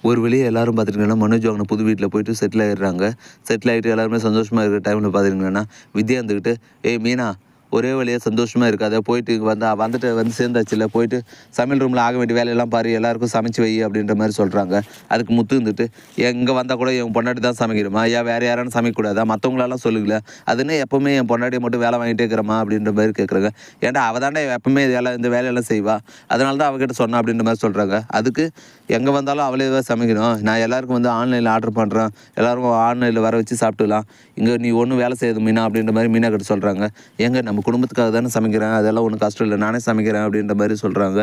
ஒரு வழியா எல்லாரும் பார்த்துட்டிங்கன்னா, மனோஜ் வாங்கின புது வீட்ல போயிட்டு செட்டில் ஆயிடுறாங்க. செட்டில் ஆயிட்டு எல்லாருமே சந்தோஷமா இருக்கிற டைம்ல பார்த்துட்டிங்கன்னா, வித்யா இருந்துக்கிட்டு, "ஏய் மீனா, ஒரே வழியா சந்தோஷமா இருக்காத. போயிட்டு வந்துட்டு வந்து சேர்ந்தாச்சுல்ல, போயிட்டு சமையல் ரூம்ல ஆக வேண்டிய வேலையெல்லாம் பாரு. எல்லாருக்கும் சமைச்சு வை" அப்படின்ற மாரி சொல்றாங்க. அதுக்கு முத்து இருந்துட்டு, "எங்க வந்தா கூட என் பொண்டாட்டி தான் சமைக்கணுமா? ஏன் வேற யாரும் சமைக்கக்கூடாதா? மத்தவங்களலாம் சொல்லுங்களேன். அது என்ன எப்பவுமே என் பொண்டாட்டிய மட்டும் வேலை வாங்கிட்டே இருக்கிறம்மா?" அப்படின்ற மாரி கேட்குறாங்க. "ஏன்டா அவ தான்டா எப்பவுமே இந்த வேலையெல்லாம் செய்வா. அதனால தான் அவகிட்ட சொன்னேன்" அப்படின்ற மாரி சொல்றாங்க. அதுக்கு எங்கே வந்தாலும் அவளே தான் சமைக்கணும். நான் எல்லாருக்கும் வந்து ஆன்லைனில் ஆர்டர் பண்ணுறேன். எல்லாருக்கும் ஆன்லைனில் வர வச்சு சாப்பிட்டுக்கலாம். இங்கே நீ ஒன்றும் வேலை செய்யாது மீனா அப்படின்ற மாதிரி மீனா கிட்ட சொல்கிறாங்க. ஏங்க நம்ம குடும்பத்துக்காக தானே சமைக்கிறேன். அதெல்லாம் ஒன்றும் கஷ்டம் இல்லை. நானே சமைக்கிறேன் அப்படின்ற மாதிரி சொல்கிறாங்க.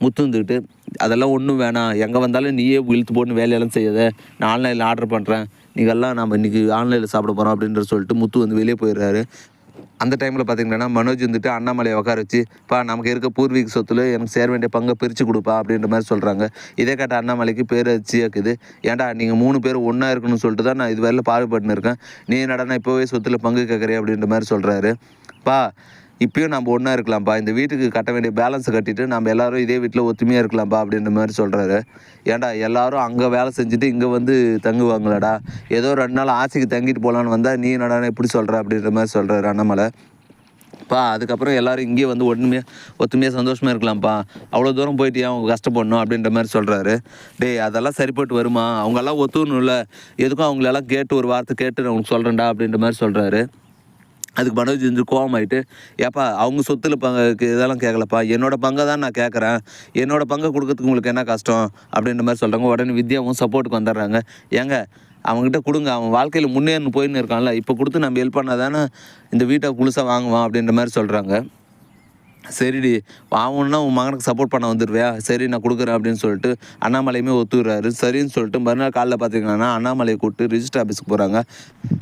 முத்து வந்துக்கிட்டு அதெல்லாம் ஒன்றும் வேணாம். எங்கே வந்தாலும் நீயே இழுத்து போட்டு வேலையெல்லாம் செய்யாத. நான் ஆன்லைனில் ஆர்டர் பண்ணுறேன். நீங்கள்லாம் நம்ம இன்றைக்கி ஆன்லைனில் சாப்பிட போகிறோம் அப்படின்ற சொல்லிட்டு முத்து வந்து வெளியே போயிடுறாரு. அந்த டைமில் பார்த்தீங்கன்னா மனோஜ் வந்துட்டு அண்ணாமலையை உட்கார வச்சு, "பா நமக்கு இருக்க பூர்வீக சொத்துல எனக்கு சேர வேண்டிய பங்கை பிரித்து கொடுப்பா" அப்படின்ற மாதிரி சொல்கிறாங்க. இதை கேட்ட அண்ணாமலைக்கு பேரதிர்ச்சியாக இருக்குது. "ஏன்டா நீங்கள் 3 பேர் ஒன்றா இருக்கணும்னு சொல்லிட்டு தான் நான் இதுவரையிலும் பாடுபட்டுன்னு இருக்கேன். நீ என்னடா இப்போவே சொத்துல பங்கு கேட்குறே" அப்படின்ற மாதிரி சொல்கிறாரு. "பா இப்பயும் நம்ம ஒன்றா இருக்கலாம்ப்பா. இந்த வீட்டுக்கு கட்ட வேண்டிய பேலன்ஸை கட்டிட்டு நம்ம எல்லாரும் இதே வீட்டில் ஒத்துமையாக இருக்கலாம்ப்பா" அப்படின்ற மாதிரி சொல்கிறாரு. "ஏன்டா எல்லாரும் அங்கே வேலை செஞ்சுட்டு இங்கே வந்து தங்குவாங்களாடா? ஏதோ 2 நாள் ஆசைக்கு தங்கிட்டு போகலான்னு வந்தால் நீ என்னடா இப்படி சொல்கிற" அப்படின்ற மாதிரி சொல்கிறாரு அண்ணாமலை. அதுக்கப்புறம் எல்லோரும் இங்கேயே வந்து ஒத்துமையாக சந்தோஷமாக இருக்கலாம்ப்பா. அவ்வளோ தூரம் போயிட்டு ஏன் அவங்க கஷ்டப்படணும் அப்படின்ற மாதிரி சொல்கிறாரு. "டேய் அதெல்லாம் சரிப்பட்டு வருமா? அவங்கெல்லாம் ஒத்துக்கணும்ல. எதுக்கும் அவங்களெல்லாம் கேட்டு ஒரு வார்த்தை கேட்டு நான் உனக்கு சொல்கிறேன்டா" அப்படின்ற மாதிரி சொல்கிறாரு. அதுக்கு மனோஜ் வந்து கோவமாயிட்டு, "ஏப்பா அவங்க சொத்துல இதெல்லாம் கேட்கலப்பா. என்னோட பங்கை தான் நான் கேட்குறேன். என்னோட பங்கை கொடுக்கறதுக்கு உங்களுக்கு என்ன கஷ்டம்?" அப்படின்ற மாதிரி சொல்கிறாங்க. உடனே வித்யாவும் சப்போர்ட்டுக்கு வந்துடுறாங்க. "ஏங்க அவங்ககிட்ட கொடுங்க. அவன் வாழ்க்கையில் முன்னேறி போயின்னு இருக்கான்ல. இப்போ கொடுத்து நம்ம ஹெல்ப் பண்ணால் தானே இந்த வீட்டை முழுசாக வாங்குவான்" அப்படின்ற மாதிரி சொல்கிறாங்க. "சரிடி வாங்கணுன்னா உன் மகனுக்கு சப்போர்ட் பண்ண வந்துடுவியா? சரி நான் கொடுக்குறேன்" அப்படின்னு சொல்லிட்டு அண்ணாமலையுமே ஒத்துக்கிறாரு. சரின்னு சொல்லிட்டு மறுநாள் காலைல பார்த்திங்கன்னா அண்ணாமலையை கூப்பிட்டு ரிஜிஸ்டர் ஆஃபீஸுக்கு போகிறாங்க.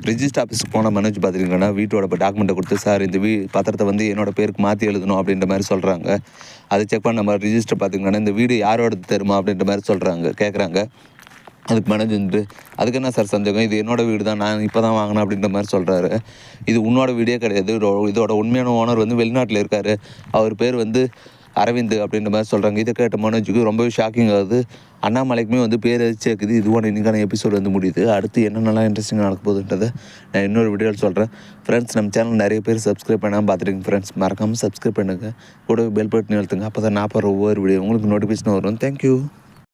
ரிஜிஸ்டர் ஆஃபீஸுக்கு போன மனோஜ் பார்த்திங்கன்னா வீட்டோட டாக்குமெண்ட்டை கொடுத்து, "சார் இந்த பத்திரத்தை வந்து என்னோட பேருக்கு மாற்றி எழுதணும்" அப்படின்ற மாதிரி சொல்கிறாங்க. அதை செக் பண்ண நம்ம ரிஜிஸ்டர் பார்த்திங்கன்னா இந்த வீடு யாரோடது தெரியுமா அப்படின்ற மாதிரி கேட்குறாங்க. அதுக்கு மனோஜ் வந்துட்டு, "அதுக்கு என்ன சார் சந்தேகம்? இது என்னோட வீடு தான். நான் இப்போ தான் வாங்கினேன்" அப்படின்ற மாதிரி சொல்கிறாரு. "இது உன்னோட வீடே கிடையாது. இதோட உண்மையான ஓனர் வந்து வெளிநாட்டில் இருக்கார். அவர் பேர் வந்து அரவிந்த்" அப்படின்ற மாதிரி சொல்கிறாங்க. இதை கேட்ட மனோஜுக்கு ரொம்பவே ஷாக்கிங் ஆகுது. அண்ணாமலைக்குமே வந்து பேரதிர்ச்சியாக இருக்குது. இதுவோட இன்றைக்கான எபிசோடு வந்து முடியுது. அடுத்து என்னென்னலாம் இன்ட்ரெஸ்டிங்காக நடக்க போகுதுன்றதை நான் இன்னொரு வீடியோவில் சொல்கிறேன். ஃப்ரெண்ட்ஸ் நம்ம சேனல் நிறைய பேர் சப்ஸ்கிரைப் பண்ணாமல் பார்த்துருக்கீங்க. ஃப்ரெண்ட்ஸ் மறக்காமல் சப்ஸ்கிரைப் பண்ணுங்கள். கூட பெல் பட்டன் அழுத்துங்க. அப்போ தான் நான் போகிற ஒவ்வொரு வீடியோ உங்களுக்கு நோட்டிஃபிகேஷன் வரும். தேங்க்யூ.